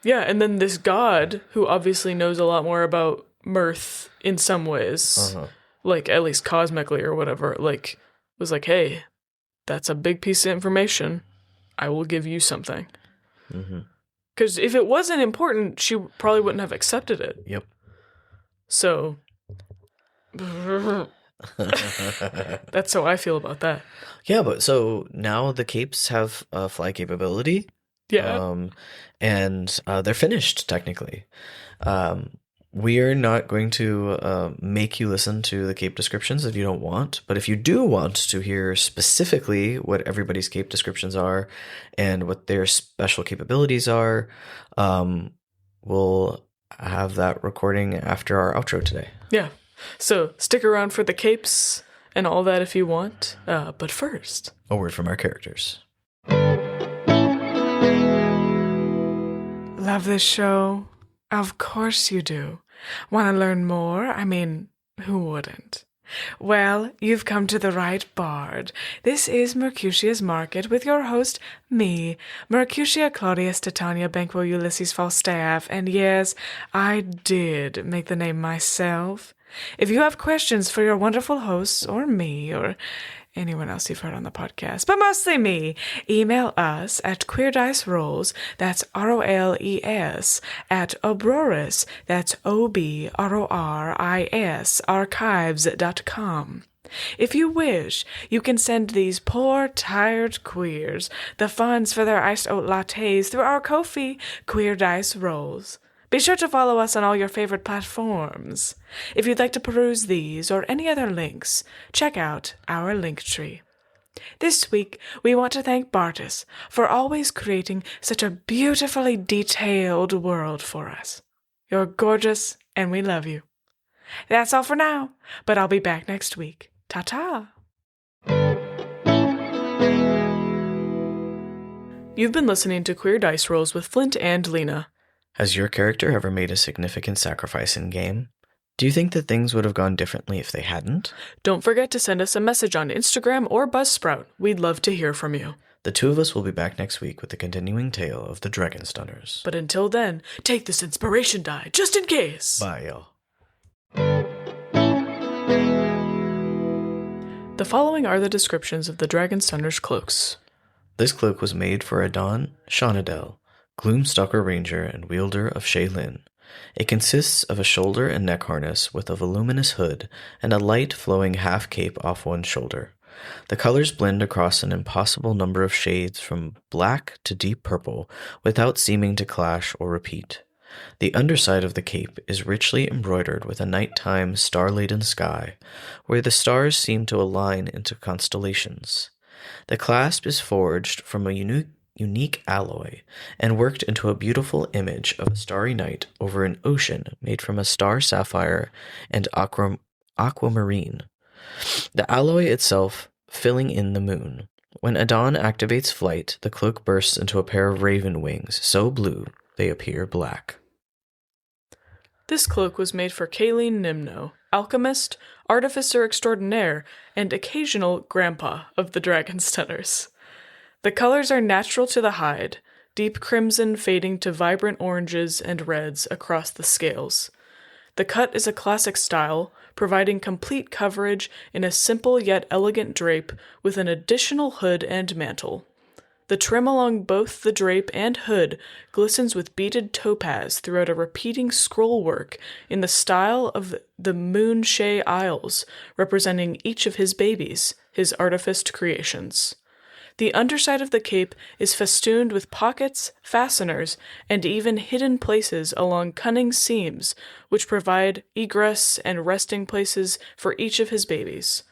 Yeah, and then this god, who obviously knows a lot more about Mirth in some ways, like at least cosmically or whatever, like was like, hey, that's a big piece of information. I will give you something. Because if it wasn't important, she probably wouldn't have accepted it. Yep. So that's how I feel about that. Yeah, but so now the capes have a fly capability. Yeah. And they're finished, technically. We are not going to make you listen to the cape descriptions if you don't want. But if you do want to hear specifically what everybody's cape descriptions are and what their special capabilities are, we'll have that recording after our outro today. Yeah. So stick around for the capes and all that if you want. But first, a word from our characters. Love this show? Of course you do. Want to learn more? I mean, who wouldn't? Well, you've come to the right bard. This is Mercutia's Market with your host, me, Mercutia Claudius Titania Banquo Ulysses Falstaff, and yes, I did make the name myself. If you have questions for your wonderful hosts, or me, or anyone else you've heard on the podcast, but mostly me, email us at queerdicerolls, that's ROLES, at Obroris, that's OBRORIS, archives.com. If you wish, you can send these poor, tired queers the funds for their iced oat lattes through our Ko-fi Queer Dice Rolls. Be sure to follow us on all your favorite platforms. If you'd like to peruse these or any other links, check out our Linktree. This week, we want to thank Bartis for always creating such a beautifully detailed world for us. You're gorgeous, and we love you. That's all for now, but I'll be back next week. Ta-ta! You've been listening to Queer Dice Rolls with Flint and Lena. Has your character ever made a significant sacrifice in game? Do you think that things would have gone differently if they hadn't? Don't forget to send us a message on Instagram or Buzzsprout. We'd love to hear from you. The two of us will be back next week with the continuing tale of the Dragon Stunners. But until then, take this inspiration die, just in case. Bye, y'all. The following are the descriptions of the Dragon Stunners cloaks. This cloak was made for Adon Shonadel, Gloomstalker Ranger and wielder of Shaylin. It consists of a shoulder and neck harness with a voluminous hood and a light flowing half cape off one shoulder. The colors blend across an impossible number of shades from black to deep purple without seeming to clash or repeat. The underside of the cape is richly embroidered with a nighttime star-laden sky, where the stars seem to align into constellations. The clasp is forged from a unique alloy and worked into a beautiful image of a starry night over an ocean made from a star sapphire and aquamarine. The alloy itself filling in the moon. When Adon activates flight, the cloak bursts into a pair of raven wings, so blue they appear black. This cloak was made for Kaleen Nimno, alchemist, artificer extraordinaire, and occasional grandpa of the Dragon's Tenors. The colors are natural to the hide, deep crimson fading to vibrant oranges and reds across the scales. The cut is a classic style, providing complete coverage in a simple yet elegant drape with an additional hood and mantle. The trim along both the drape and hood glistens with beaded topaz throughout a repeating scroll work in the style of the Moonshae Isles, representing each of his babies, his artificed creations. The underside of the cape is festooned with pockets, fasteners, and even hidden places along cunning seams, which provide egress and resting places for each of his babies.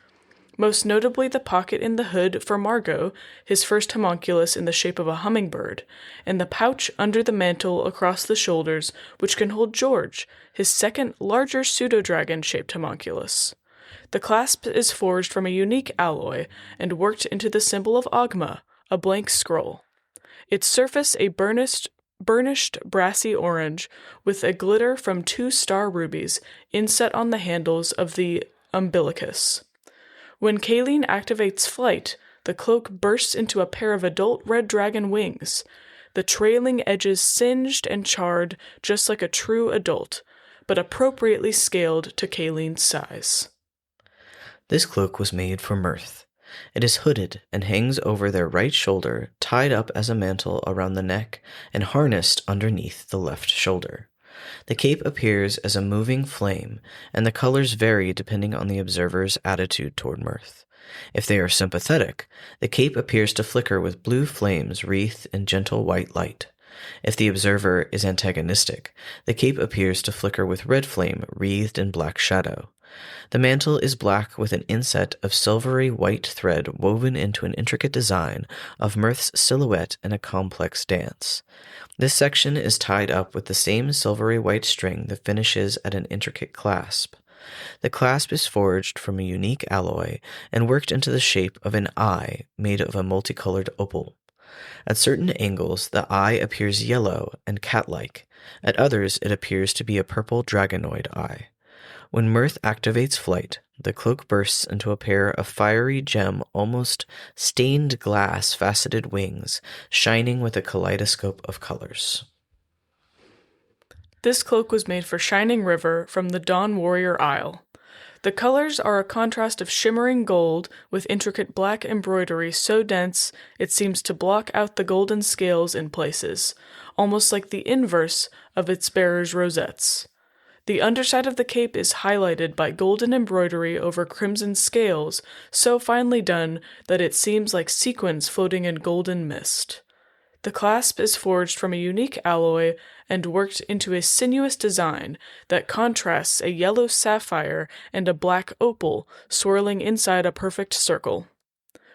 Most notably the pocket in the hood for Margot, his first homunculus in the shape of a hummingbird, and the pouch under the mantle across the shoulders, which can hold George, his second larger pseudo-dragon-shaped homunculus. The clasp is forged from a unique alloy and worked into the symbol of Ogma, a blank scroll. Its surface a burnished brassy orange with a glitter from 2 star rubies inset on the handles of the umbilicus. When Kaleen activates flight, the cloak bursts into a pair of adult red dragon wings, the trailing edges singed and charred just like a true adult, but appropriately scaled to Kaleen's size. This cloak was made for Mirth. It is hooded and hangs over their right shoulder, tied up as a mantle around the neck, and harnessed underneath the left shoulder. The cape appears as a moving flame, and the colors vary depending on the observer's attitude toward Mirth. If they are sympathetic, the cape appears to flicker with blue flames wreathed in gentle white light. If the observer is antagonistic, the cape appears to flicker with red flame wreathed in black shadow. The mantle is black with an inset of silvery white thread woven into an intricate design of Mirth's silhouette in a complex dance. This section is tied up with the same silvery white string that finishes at an intricate clasp. The clasp is forged from a unique alloy and worked into the shape of an eye made of a multicolored opal. At certain angles, the eye appears yellow and cat-like. At others, it appears to be a purple dragonoid eye. When Mirth activates flight, the cloak bursts into a pair of fiery gem, almost stained glass faceted wings, shining with a kaleidoscope of colors. This cloak was made for Shining River from the Dawn Warrior Isle. The colors are a contrast of shimmering gold with intricate black embroidery so dense it seems to block out the golden scales in places, almost like the inverse of its bearer's rosettes. The underside of the cape is highlighted by golden embroidery over crimson scales, so finely done that it seems like sequins floating in golden mist. The clasp is forged from a unique alloy and worked into a sinuous design that contrasts a yellow sapphire and a black opal swirling inside a perfect circle.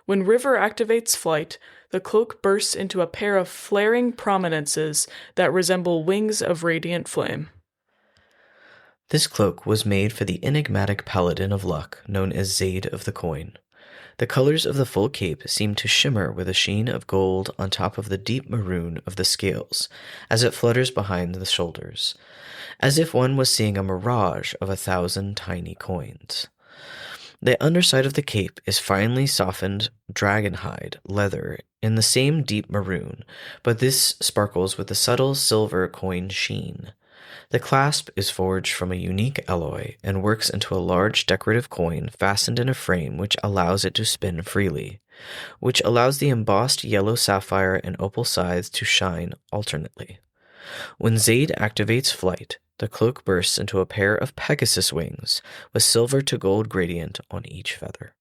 When River activates flight, the cloak bursts into a pair of flaring prominences that resemble wings of radiant flame. This cloak was made for the enigmatic paladin of luck known as Zaid of the Coin. The colors of the full cape seem to shimmer with a sheen of gold on top of the deep maroon of the scales, as it flutters behind the shoulders, as if one was seeing a mirage of 1,000 tiny coins. The underside of the cape is finely softened dragonhide leather in the same deep maroon, but this sparkles with a subtle silver coin sheen. The clasp is forged from a unique alloy and works into a large decorative coin fastened in a frame which allows it to spin freely, which allows the embossed yellow sapphire and opal sides to shine alternately. When Zaid activates flight, the cloak bursts into a pair of Pegasus wings with silver to gold gradient on each feather.